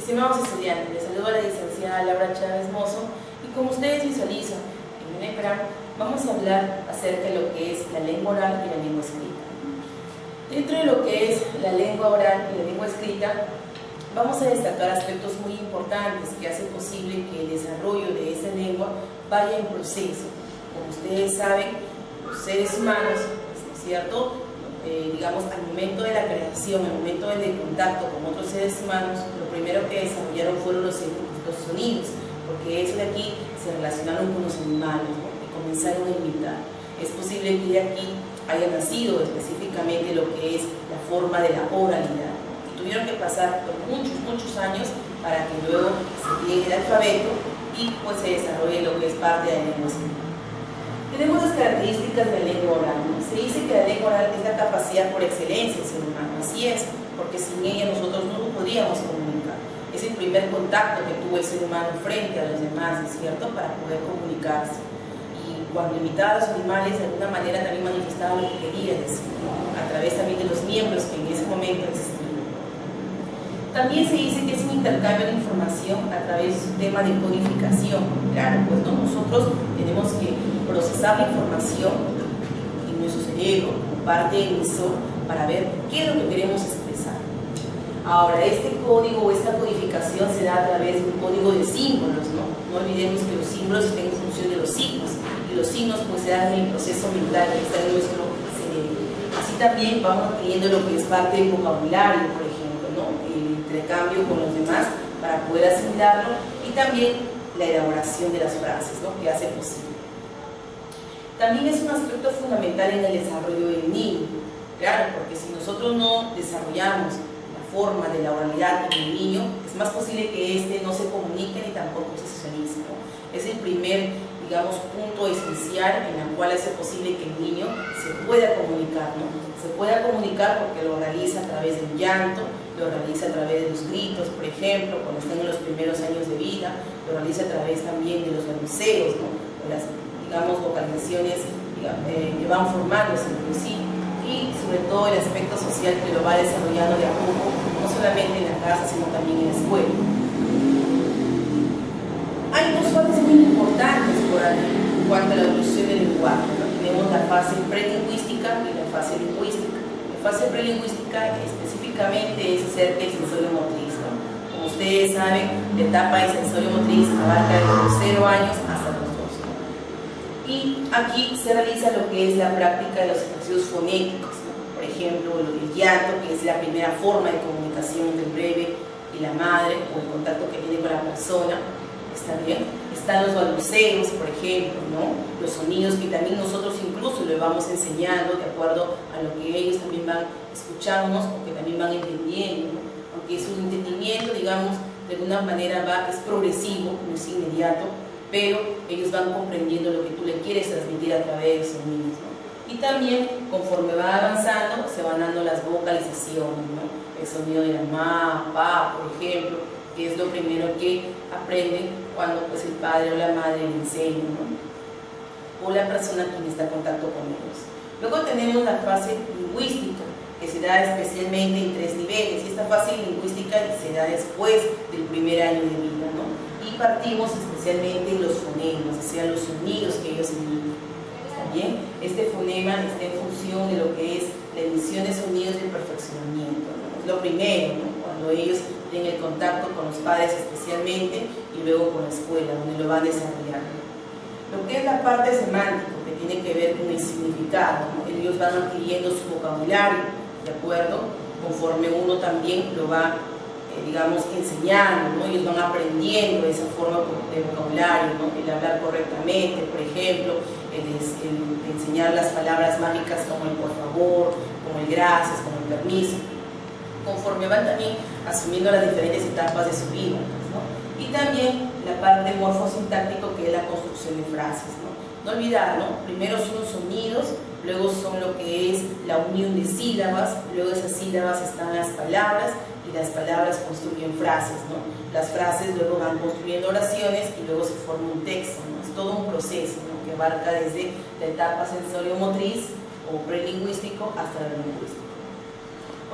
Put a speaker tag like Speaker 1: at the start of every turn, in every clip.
Speaker 1: Estimados estudiantes, les saludo a la licenciada Laura Chávez Mozo y como ustedes visualizan en el ecrán, vamos a hablar acerca de lo que es la lengua oral y la lengua escrita. Dentro de lo que es la lengua oral y la lengua escrita, vamos a destacar aspectos muy importantes que hacen posible que el desarrollo de esa lengua vaya en proceso. Como ustedes saben, los seres humanos, ¿no es cierto?, digamos, al momento de la creación, al momento del contacto con otros seres humanos, lo primero que desarrollaron fueron los sonidos, porque eso de aquí se relacionaron con los animales, ¿no?, y comenzaron a imitar. Es posible que de aquí haya nacido específicamente lo que es la forma de la oralidad, ¿no?, y tuvieron que pasar por muchos años para que luego se llegue el alfabeto y pues se desarrolle lo que es parte de la lengua escrita. Tenemos las características de la lengua oral, ¿no? Se dice que la lengua oral es la capacidad por excelencia del ser humano, así es, porque sin ella nosotros no podríamos comunicar. Es el primer contacto que tuvo el ser humano frente a los demás, ¿no es cierto?, para poder comunicarse. Y cuando imitaba a los animales, de alguna manera también manifestaba lo que quería decir, ¿no?, a través también de los miembros que en ese momento existían. También se dice que es un intercambio de información a través de un tema de codificación. Claro, pues ¿no?, nosotros tenemos que procesar la información en nuestro cerebro como parte emisor para ver qué es lo que queremos expresar. Ahora, este código o esta codificación se da a través de un código de símbolos, ¿no? No olvidemos que los símbolos están en función de los signos, y los signos pues se dan en el proceso mental que está en nuestro cerebro. Así también vamos adquiriendo lo que es parte del vocabulario, por ejemplo, ¿no?, el intercambio con los demás para poder asimilarlo, y también la elaboración de las frases, ¿no?, que hace posible. También es un aspecto fundamental en el desarrollo del niño, claro, porque si nosotros no desarrollamos la forma de la oralidad en el niño, es más posible que éste no se comunique ni tampoco se socialice, ¿no? Es el primer, digamos, punto esencial en el cual hace posible que el niño se pueda comunicar, ¿no? Se pueda comunicar porque lo realiza a través del llanto, lo realiza a través de los gritos, por ejemplo, cuando están en los primeros años de vida, lo realiza a través también de los balbuceos, ¿no?, de las, digamos, vocalizaciones que van formándose entre sí, y sobre todo el aspecto social que lo va desarrollando de a poco, no solamente en la casa, sino también en la escuela. Hay dos fases muy importantes en cuanto a la evolución del lenguaje, ¿no? Tenemos la fase prelingüística y la fase lingüística. La fase prelingüística específicamente es acerca del sensorio motriz, ¿no? Como ustedes saben, la etapa de sensorio motriz abarca desde los 0 años hasta los 2, ¿no? Y aquí se realiza lo que es la práctica de los ejercicios fonéticos, ¿no? Por ejemplo, el llanto, que es la primera forma de comunicación del bebé y la madre, o el contacto que tiene con la persona. ¿Está bien? Están los balbuceos, por ejemplo, ¿no?, los sonidos que también nosotros incluso les vamos enseñando de acuerdo a lo que ellos también van escuchándonos o que también van entendiendo, ¿no? Aunque su entendimiento, digamos, de alguna manera es progresivo, no es inmediato, pero ellos van comprendiendo lo que tú le quieres transmitir a través de sonidos, ¿no? Y también, conforme va avanzando, se van dando las vocalizaciones, ¿no? El sonido de la ma, pa, por ejemplo, que es lo primero que aprenden cuando pues el padre o la madre le enseña, ¿no?, o la persona quien está en contacto con ellos. Luego tenemos la fase lingüística, que se da especialmente en 3 niveles, y esta fase lingüística se da después del primer año de vida, ¿no?, y partimos especialmente de los fonemas, o sea, los sonidos que ellos emiten. ¿Está bien? Este fonema está en función de lo que es la emisión de sonidos y el perfeccionamiento, ¿no? Es lo primero, ¿no?, cuando ellos tienen el contacto con los padres especialmente y luego con la escuela, donde lo van desarrollando. Lo que es la parte semántica, que tiene que ver con el significado, ¿no?, ellos van adquiriendo su vocabulario, ¿de acuerdo?, conforme uno también lo va digamos, enseñando, ¿no? Ellos van aprendiendo esa forma de vocabulario, ¿no?, el hablar correctamente, por ejemplo, el enseñar las palabras mágicas como el por favor, como el gracias, como el permiso, conforme van también asumiendo las diferentes etapas de su vida, ¿no? Y también la parte morfosintáctico, que es la construcción de frases, ¿no? No olvidar, ¿no?, primero son los sonidos, luego son lo que es la unión de sílabas, luego de esas sílabas están las palabras, y las palabras construyen frases, ¿no? Las frases luego van construyendo oraciones y luego se forma un texto, ¿no? Es todo un proceso, ¿no?, que abarca desde la etapa sensorio-motriz o prelingüístico hasta el lingüístico.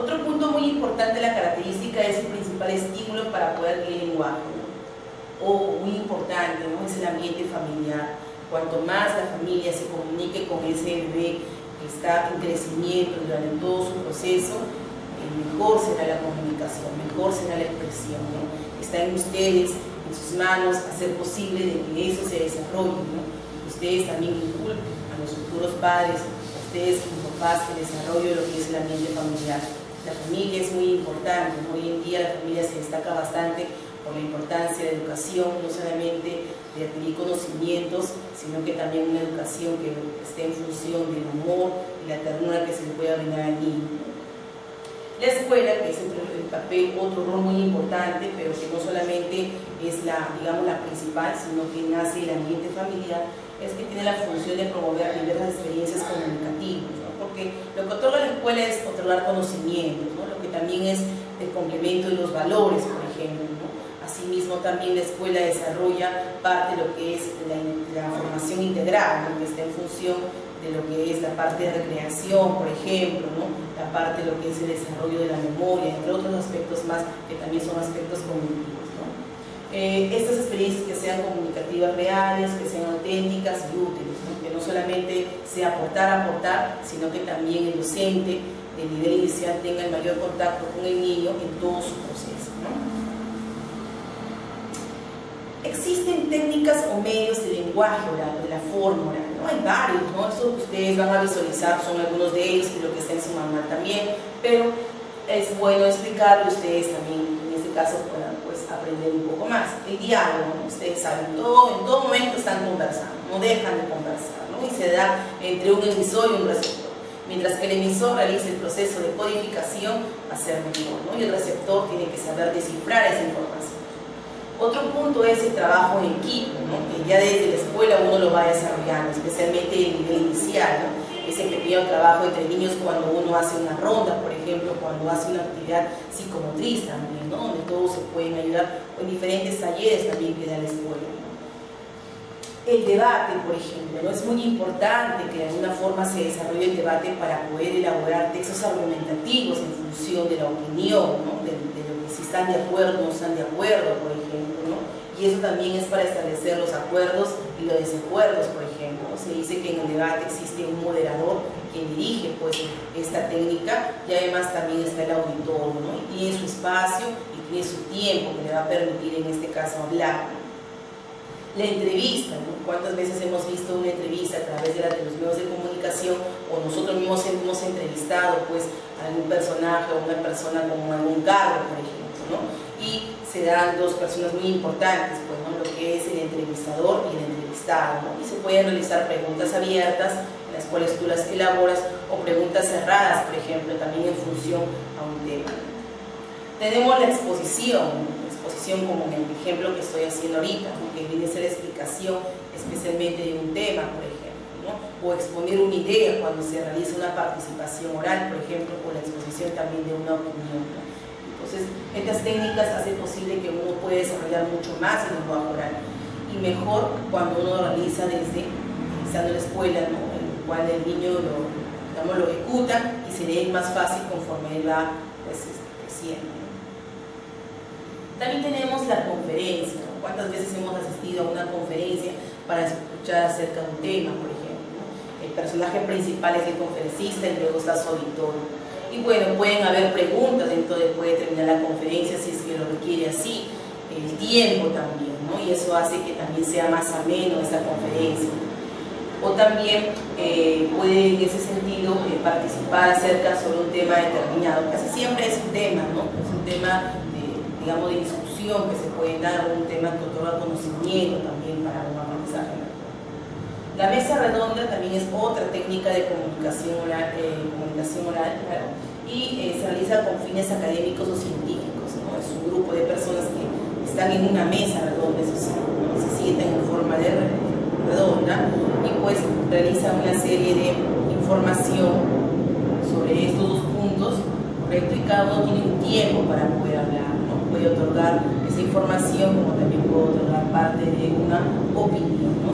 Speaker 1: Otro punto muy importante de la característica es el principal estímulo para poder adquirir lenguaje, ¿no? Ojo, muy importante, ¿no? Es el ambiente familiar. Cuanto más la familia se comunique con ese bebé que está en crecimiento durante todo su proceso, mejor será la comunicación, mejor será la expresión, ¿no? Está en ustedes, en sus manos, hacer posible de que eso se desarrolle, ¿no? Ustedes también inculpen a los futuros padres, a ustedes como papás, el desarrollo de lo que es el ambiente familiar. La familia es muy importante, ¿no? Hoy en día la familia se destaca bastante por la importancia de la educación, no solamente de adquirir conocimientos, sino que también una educación que esté en función del amor y la ternura que se le pueda brindar al niño. La escuela, que es el papel, otro rol muy importante, pero que no solamente es la principal, sino que nace el ambiente familiar, es que tiene la función de promover diversas experiencias comunicativas, ¿no? Porque lo que otorga la escuela es otorgar conocimientos, ¿no? Lo que también es el complemento de los valores, por ejemplo, ¿no? Asimismo, también la escuela desarrolla parte de lo que es la formación integral, ¿no? Que está en función de lo que es la parte de recreación, por ejemplo, ¿no? La parte de lo que es el desarrollo de la memoria, entre otros aspectos más que también son aspectos cognitivos, ¿no? Estas experiencias que sean comunicativas reales, que sean auténticas y útiles, ¿no? Que no solamente sea aportar, sino que también el docente de nivel inicial tenga el mayor contacto con el niño en todo su proceso, ¿no? Existen técnicas o medios de lenguaje oral, de la forma oral, ¿no? Hay varios, ¿no? Eso que ustedes van a visualizar son algunos de ellos, creo que está en su manual también, pero es bueno explicarlo, ustedes también en este caso puedan pues aprender un poco más. El diálogo, ¿no? Ustedes saben, en todo momento están conversando, no dejan de conversar, ¿no? Y se da entre un emisor y un receptor. Mientras que el emisor realiza el proceso de codificación, va a ser mejor, ¿no? Y el receptor tiene que saber descifrar esa información. Otro punto es el trabajo en equipo, ¿no? Que ya desde la escuela uno lo va desarrollando, especialmente en el nivel inicial, ¿no? Ese pequeño trabajo entre niños cuando uno hace una ronda, por ejemplo, cuando hace una actividad psicomotriz también, ¿no? Donde todos se pueden ayudar, o en diferentes talleres también que da la escuela, ¿no? El debate, por ejemplo, ¿no? Es muy importante que de alguna forma se desarrolle el debate para poder elaborar textos argumentativos en función de la opinión, ¿no? De lo que si están de acuerdo o no están de acuerdo, por ejemplo, ¿no? Y eso también es para establecer los acuerdos y los desacuerdos, por ejemplo, ¿no? Se dice que en el debate existe un moderador quien dirige pues esta técnica, y además también está el auditorio, ¿no? Y tiene su espacio y tiene su tiempo que le va a permitir en este caso hablar, ¿no? La entrevista, ¿no? ¿Cuántas veces hemos visto una entrevista a través de los medios de comunicación, o nosotros mismos hemos entrevistado pues a algún personaje o una persona con algún cargo, por ejemplo, ¿no? Y se dan dos personas muy importantes, pues, ¿no? Lo que es el entrevistador y el entrevistado, ¿no? Y se pueden realizar preguntas abiertas, en las cuales tú las elaboras, o preguntas cerradas, por ejemplo, también en función a un tema. Tenemos la exposición, ¿no? Como en el ejemplo que estoy haciendo ahorita, ¿no? Que viene a ser la explicación especialmente de un tema, por ejemplo, ¿no? O exponer una idea cuando se realiza una participación oral, por ejemplo, o la exposición también de una opinión, ¿no? Entonces, estas técnicas hacen posible que uno pueda desarrollar mucho más el lenguaje oral, y mejor cuando uno realiza desde estando en la escuela, ¿no? En el cual el niño lo ejecuta y se le es más fácil conforme él va pues, creciendo. También tenemos la conferencia, ¿no? ¿Cuántas veces hemos asistido a una conferencia para escuchar acerca de un tema, por ejemplo, ¿no? El personaje principal es el conferencista y luego está su auditorio. Y bueno, pueden haber preguntas dentro después de terminar la conferencia si es que lo requiere así, el tiempo también, ¿no? Y eso hace que también sea más ameno esa conferencia. O también puede en ese sentido participar acerca sobre un tema determinado. Casi siempre es un tema, ¿no? Es un tema digamos, de discusión que se puede dar, un tema que otorga conocimiento también para un aprendizaje. La mesa redonda también es otra técnica de comunicación oral, claro, y se realiza con fines académicos o científicos, ¿no? Es un grupo de personas que están en una mesa redonda, eso sí, ¿no? Se sientan en forma de redonda y pues realizan una serie de información sobre estos dos puntos, ¿correcto? Y cada uno tiene un tiempo para poder hablar, ¿no? Puede otorgar esa información, como también puede otorgar parte de una opinión, ¿no?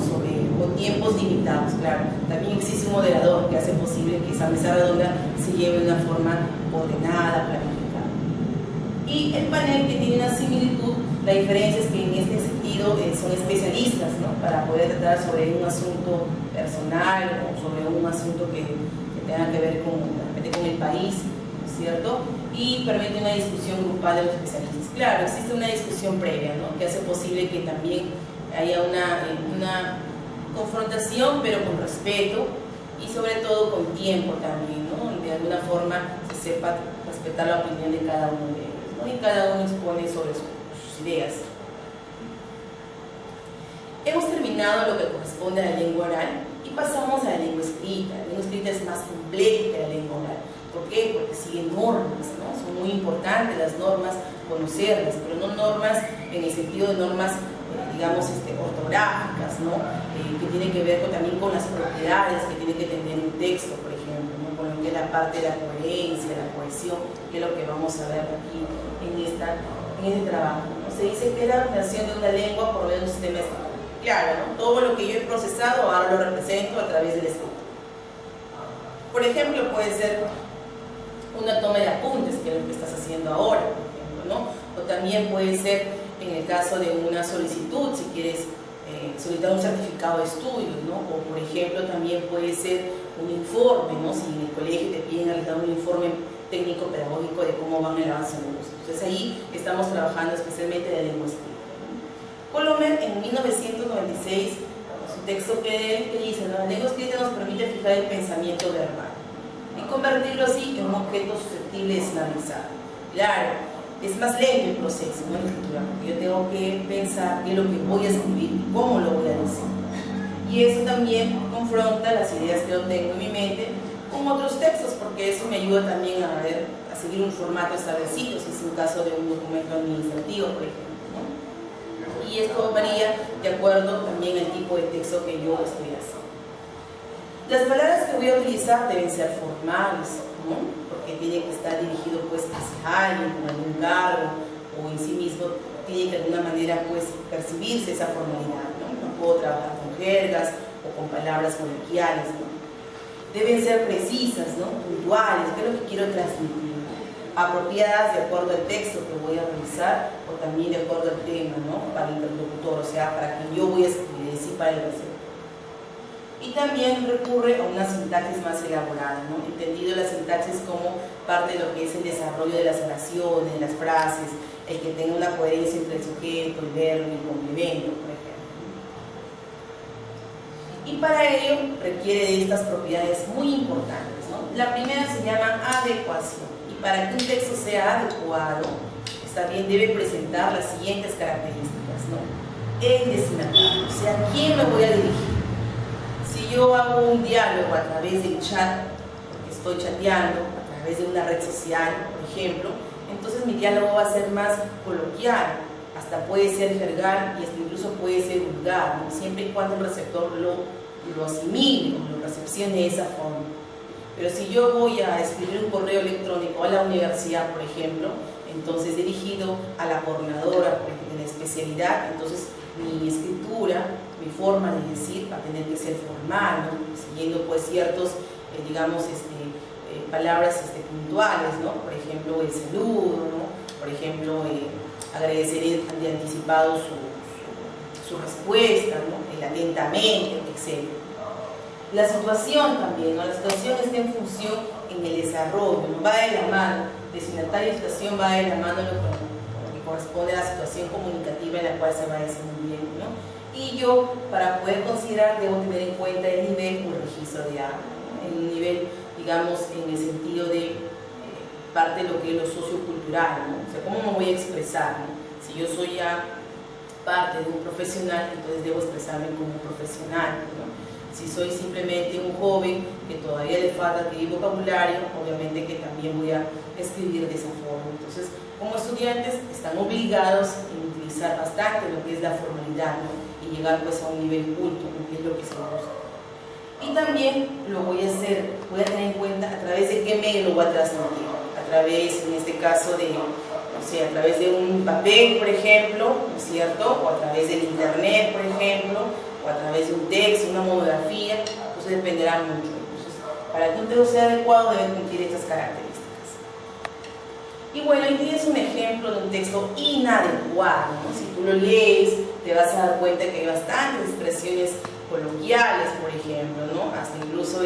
Speaker 1: Con tiempos limitados, claro. También existe un moderador que hace posible que esa mesa redonda se lleve de una forma ordenada, planificada. Y el panel que tiene una similitud, la diferencia es que en este sentido son especialistas, ¿no? Para poder tratar sobre un asunto personal o sobre un asunto que tenga que ver con el país, ¿no es cierto? Y permite una discusión grupal de los especialistas. Claro, existe una discusión previa, ¿no? Que hace posible que también haya una confrontación, pero con respeto y sobre todo con tiempo también, ¿no? De alguna forma se sepa respetar la opinión de cada uno de ellos, ¿no? Y cada uno expone sobre sus ideas. Hemos terminado lo que corresponde a la lengua oral y pasamos a la lengua escrita. La lengua escrita es más compleja que la lengua oral. ¿Por qué? Porque siguen normas, ¿no? Son muy importantes las normas, conocerlas, pero no normas en el sentido de normas, digamos, ortográficas, ¿no? Que tienen que ver también con las propiedades que tiene que tener un texto, por ejemplo, ¿no? Con lo que es la parte de la coherencia, la cohesión, que es lo que vamos a ver aquí en este trabajo, ¿no? Se dice que la ordenación de una lengua por medio de un sistema escrito. Claro, ¿no? Todo lo que yo he procesado ahora lo represento a través del escrito. Por ejemplo, puede ser una toma de apuntes, que es lo que estás haciendo ahora, por ejemplo, ¿no? O también puede ser en el caso de una solicitud, si quieres solicitar un certificado de estudios, ¿no? O por ejemplo también puede ser un informe, ¿no? Si en el colegio te piden realizar un informe técnico-pedagógico de cómo van el avance de los cursos. Entonces ahí estamos trabajando especialmente la lengua escrita. Colomer en 1996, su texto que dice, ¿no? La lengua escrita nos permite fijar el pensamiento verbal y convertirlo así en un objeto susceptible de sinalizar. Claro, es más lento el proceso, ¿no? En la escritura, porque yo tengo que pensar qué es lo que voy a escribir y cómo lo voy a decir. Y eso también confronta las ideas que yo tengo en mi mente con otros textos, porque eso me ayuda también a seguir un formato establecido, si es un caso de un documento administrativo, por ejemplo, ¿no? Y esto varía de acuerdo también al tipo de texto que yo estoy haciendo. Las palabras que voy a utilizar deben ser formales, ¿no? Porque tiene que estar dirigido pues hacia alguien con algún cargo o en sí mismo tiene que de alguna manera pues percibirse esa formalidad, ¿no? No puedo trabajar con jergas o con palabras coloquiales, ¿no? Deben ser precisas, ¿no? Puntuales, ¿qué es lo que quiero transmitir? Apropiadas de acuerdo al texto que voy a realizar o también de acuerdo al tema, ¿no? Para el interlocutor, o sea, para quien yo voy a escribir, es decir, para el receptor. Y también recurre a una sintaxis más elaborada, ¿no? Entendido la sintaxis como parte de lo que es el desarrollo de las oraciones, de las frases, el que tenga una coherencia entre el sujeto, el verbo y el complemento, por ejemplo. Y para ello requiere de estas propiedades muy importantes, ¿no? La primera se llama adecuación. Y para que un texto sea adecuado, debe presentar las siguientes características, ¿no? El destinatario, o sea, ¿a quién me voy a dirigir? Si yo hago un diálogo a través del chat, porque estoy chateando, a través de una red social, por ejemplo, entonces mi diálogo va a ser más coloquial, hasta puede ser jergal y hasta incluso puede ser vulgar, ¿no? Siempre y cuando el receptor lo asimile o lo recepcione de esa forma. Pero si yo voy a escribir un correo electrónico a la universidad, por ejemplo, entonces dirigido a la coordinadora de la especialidad, entonces mi escritura, mi forma de decir va a tener que ser formal, ¿no? Siguiendo pues ciertos, digamos, palabras puntuales, ¿no? Por ejemplo, el saludo, ¿no? Por ejemplo, agradecer de anticipado su respuesta, ¿no? El atentamente, etc. La situación también, ¿no? La situación está en función en el desarrollo, ¿no? Va de la mano, destinatario y situación va de la mano lo que corresponde a la situación comunicativa en la cual se va desenvolviendo, ¿no? Y yo, para poder considerar, debo tener en cuenta el nivel o registro de habla, ¿no? El nivel, digamos, en el sentido de parte de lo que es lo sociocultural, ¿no? O sea, ¿cómo me voy a expresar, ¿no? Si yo soy ya parte de un profesional, entonces debo expresarme como un profesional, ¿no? Si soy simplemente un joven que todavía le falta adquirir vocabulario, obviamente que también voy a escribir de esa forma. Entonces, como estudiantes están obligados a utilizar bastante lo que es la formalidad, ¿no? Y llegar pues a un nivel culto, que es lo que se busca. Y también lo voy a hacer, voy a tener en cuenta a través de qué medio lo voy a transmitir. A través, en este caso, no sé, a través de un papel, por ejemplo, ¿no es cierto? O a través del internet, por ejemplo, o a través de un texto, una monografía, entonces dependerá mucho. Entonces, para que un texto sea adecuado debe cumplir estas características. Y bueno, ahí tienes un ejemplo de un texto inadecuado, ¿no? Si tú lo lees, te vas a dar cuenta que hay bastantes expresiones coloquiales, por ejemplo, ¿no? Hasta incluso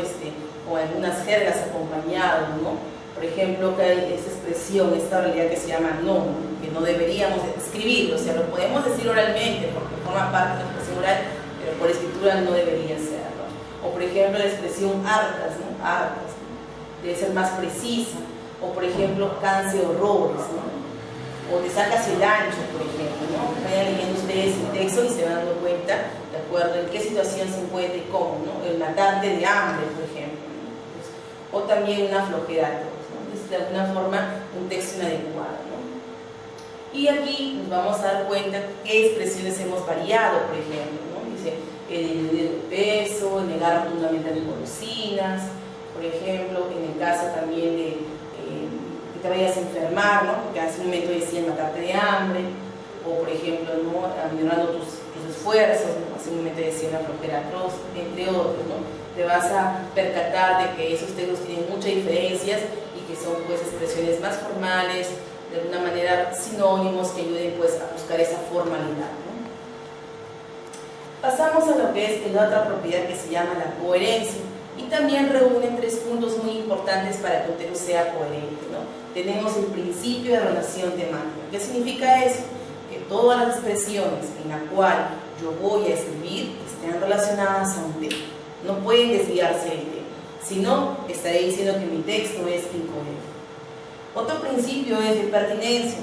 Speaker 1: con algunas jergas acompañadas, ¿no? Por ejemplo, que hay esta expresión, esta realidad que se llama no, que no deberíamos escribirlo, o sea, lo podemos decir oralmente porque forma parte de la expresión oral, pero por escritura no debería ser, ¿no? O por ejemplo, la expresión hartas, ¿no? Hartas, ¿no? Debe ser más precisa. O por ejemplo, canse horrores, ¿no? O te sacas el ancho, por ejemplo, ¿no? Vayan leyendo ustedes el texto y se van dando cuenta de acuerdo en qué situación se encuentra y cómo, ¿no? El matarte de hambre, por ejemplo, ¿no? Pues, o también una flojera, ¿no? Entonces, de alguna forma, un texto inadecuado, ¿no? Y aquí nos vamos a dar cuenta qué expresiones hemos variado, por ejemplo, ¿no? Dice, disminuir el peso, negar rotundamente las golosinas, por ejemplo, en el caso también de que te vayas a enfermar, ¿no? Porque hace un momento decían matarte de hambre, o por ejemplo, ¿no? Aminorando tus esfuerzos, ¿no? Hace un momento decían una flojera atroz, entre otros, ¿no? Te vas a percatar de que esos textos tienen muchas diferencias y que son pues expresiones más formales, de alguna manera sinónimos que ayuden pues a buscar esa formalidad, ¿no? Pasamos a lo que es la otra propiedad que se llama la coherencia. Y también reúne tres puntos muy importantes para que un texto sea coherente, ¿no? Tenemos el principio de relación temática. ¿Qué significa eso? Que todas las expresiones en las cuales yo voy a escribir estén relacionadas a un tema. No pueden desviarse del tema. Si no, estaré diciendo que mi texto es incoherente. Otro principio es de pertinencia.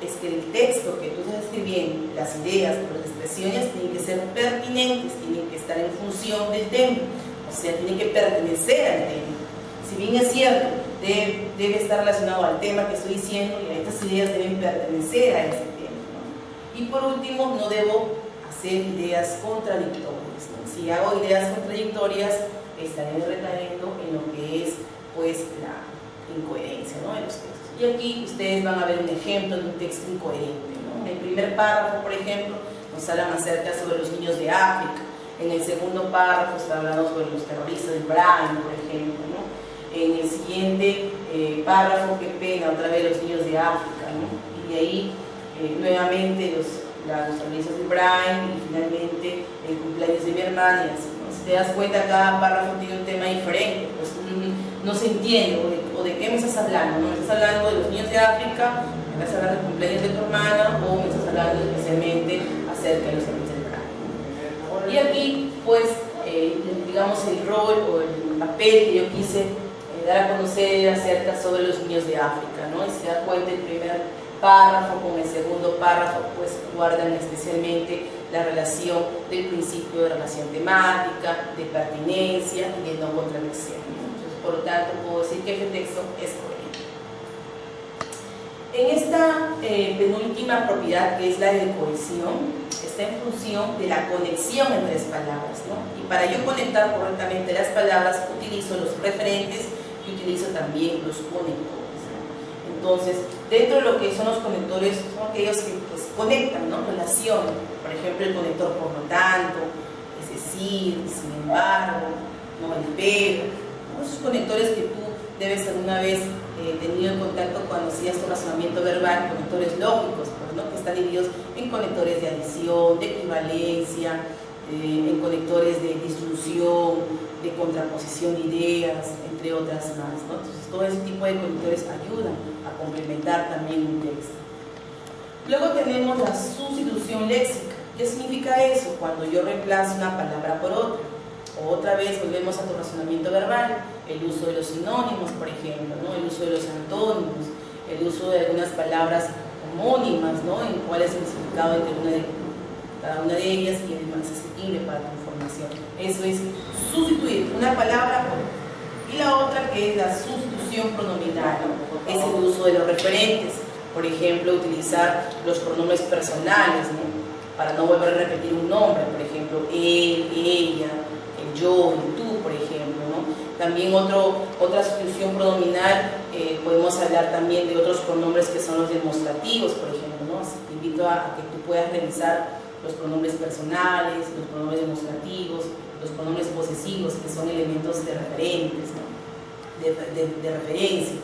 Speaker 1: Es que el texto que tú estás escribiendo, las ideas o las expresiones tienen que ser pertinentes, tienen que estar en función del tema. O sea, tiene que pertenecer al tema. Si bien es cierto, debe estar relacionado al tema que estoy diciendo y estas ideas deben pertenecer a ese tema, ¿no? Y por último, no debo hacer ideas contradictorias, ¿no? Si hago ideas contradictorias, estaré recayendo en lo que es pues la incoherencia, ¿no? De los textos. Y aquí ustedes van a ver un ejemplo de un texto incoherente, ¿no? En el primer párrafo, por ejemplo, nos hablan acerca sobre los niños de África. En el segundo párrafo está hablando sobre los terroristas de Brian, por ejemplo, ¿no? En el siguiente párrafo, qué pena, otra vez los niños de África, ¿no? Y de ahí nuevamente los terroristas de Brian y finalmente el cumpleaños de mi hermana y así, ¿no? Si te das cuenta, cada párrafo tiene un tema diferente, pues no se entiende o de qué me estás hablando, ¿no? ¿Me estás hablando de los niños de África? ¿Me estás hablando del cumpleaños de tu hermana? ¿O me estás hablando especialmente acerca de los terroristas? Y aquí, pues, digamos, el rol o el papel que yo quise dar a conocer acerca sobre los niños de África, ¿no? Y se da cuenta el primer párrafo con el segundo párrafo, pues, guardan especialmente la relación del principio de relación temática, de pertinencia y de no contradicción, ¿no? Entonces, por lo tanto, puedo decir que este texto es coherente. En esta penúltima propiedad, que es la de cohesión, está en función de la conexión entre las palabras, ¿no? Y para yo conectar correctamente las palabras, utilizo los referentes y utilizo también los conectores, ¿no? Entonces, dentro de lo que son los conectores, son aquellos que pues, conectan, ¿no? Relacionan. Por ejemplo, el conector por lo tanto, es decir, sin embargo, ¿no? El pero, ¿no? Esos conectores que tú debes alguna vez tenido en contacto cuando hacías tu razonamiento verbal, conectores lógicos, pues, ¿no? Que están divididos en conectores de adición, de equivalencia, en conectores de disyunción, de contraposición de ideas, entre otras más, ¿no? Entonces, todo ese tipo de conectores ayudan a complementar también un texto. Luego tenemos la sustitución léxica. ¿Qué significa eso? Cuando yo reemplazo una palabra por otra. Otra vez volvemos a tu razonamiento verbal, el uso de los sinónimos, por ejemplo, ¿no? El uso de los antónimos, el uso de algunas palabras homónimas, ¿no? En cuál es el significado entre cada una de ellas y es más asequible para tu información. Eso es sustituir una palabra por otra. Y la otra, que es la sustitución pronominal, ¿no? Es el uso de los referentes, por ejemplo, utilizar los pronombres personales, ¿no? Para no volver a repetir un nombre, por ejemplo, él, ella, yo y tú, por ejemplo, ¿no? También otra sustitución pronominal, podemos hablar también de otros pronombres que son los demostrativos, por ejemplo, ¿no? Así te invito a que tú puedas revisar los pronombres personales, los pronombres demostrativos, los pronombres posesivos, que son elementos de referentes, ¿no? de referencia.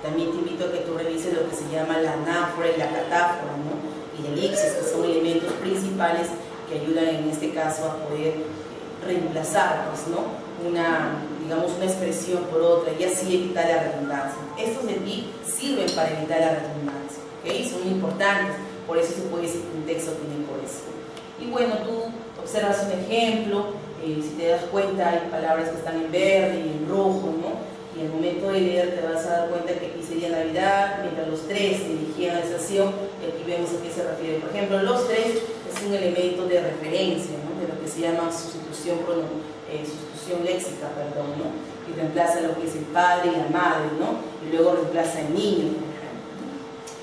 Speaker 1: También te invito a que tú revises lo que se llama la anáfora y la catáfora, ¿no? Y el elipsis, que son elementos principales que ayudan en este caso a poder reemplazar, pues, ¿no? digamos, una expresión por otra y así evitar la redundancia. Estos de ti sirven para evitar la redundancia, ¿okay? Son importantes, por eso se puede decir que un texto tiene cohesión. Y bueno, tú observas un ejemplo, si te das cuenta hay palabras que están en verde y en rojo, ¿no? Y al momento de leer te vas a dar cuenta que aquí sería Navidad, mientras los tres se dirigían a la estación, y aquí vemos a qué se refiere. Por ejemplo, los tres es un elemento de referencia, ¿no? De lo que se llama sustitución léxica, ¿no? Y reemplaza lo que es el padre y la madre, ¿no? Y luego reemplaza el niño, por ejemplo.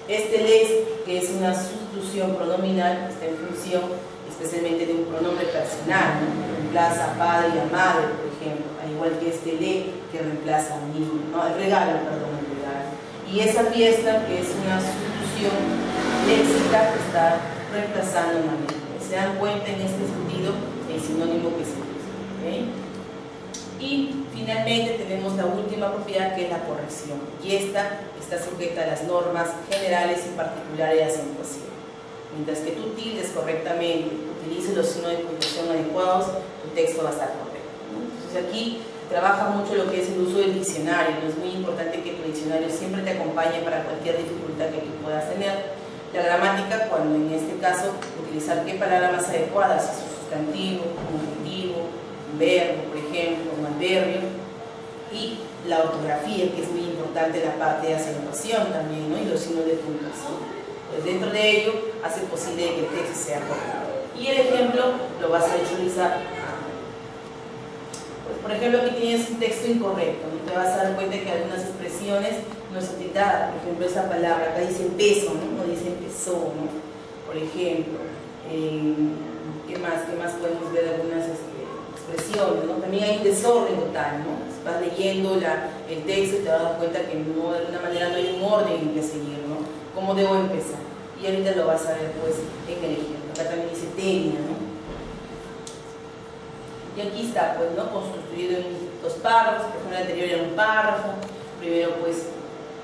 Speaker 1: Este les, que es una sustitución pronominal, está en función especialmente de un pronombre personal, ¿no? Que reemplaza a padre y a madre, por ejemplo, al igual que este le, que reemplaza al niño, ¿no? El regalo. Y esa fiesta, que es una sustitución léxica, que está reemplazando una lengua. Se dan cuenta en este sentido el sinónimo que se usa, ¿okay? Y finalmente tenemos la última propiedad, que es la corrección, y esta está sujeta a las normas generales y particulares de acentuación. Mientras que tú tildes correctamente, utilices los signos de puntuación adecuados, tu texto va a estar correcto, ¿no? Entonces aquí trabaja mucho lo que es el uso del diccionario, ¿no? Es muy importante que tu diccionario siempre te acompañe para cualquier dificultad que tú puedas tener. La gramática, cuando en este caso utilizar qué palabra más adecuada, si es un sustantivo, un adjetivo, un verbo, por ejemplo, un adverbio, y la ortografía, que es muy importante la parte de acentuación también, ¿no? Y los signos de puntuación. Pues dentro de ello hace posible que el texto sea correcto. Y el ejemplo lo vas a visualizar. Pues, por ejemplo, aquí tienes un texto incorrecto, ¿no? Te vas a dar cuenta que algunas expresiones no son utilizadas. Por ejemplo, esa palabra, acá dice peso, ¿no? No dice empezó, ¿no? Por ejemplo, ¿qué más podemos ver? Algunas expresiones, ¿no? También hay un desorden total, ¿no? Vas leyendo el texto y te vas a dar cuenta que no, de alguna manera no hay un orden en que seguir, ¿no? ¿Cómo debo empezar? Y ahorita lo vas a ver, pues, en el ejemplo. Acá también dice tenia, ¿no? Y aquí está, pues, ¿no? Construido en dos párrafos. Por ejemplo, el anterior era un párrafo. Primero, pues,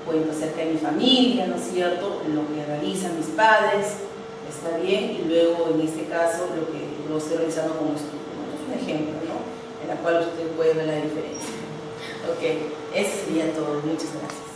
Speaker 1: cuento acerca de mi familia, ¿no es cierto? Lo que realizan mis padres, está bien. Y luego, en este caso, lo estoy realizando como estudio, ¿no? Es un ejemplo, ¿no? En la cual usted puede ver la diferencia. Ok, eso sería todo. Muchas gracias.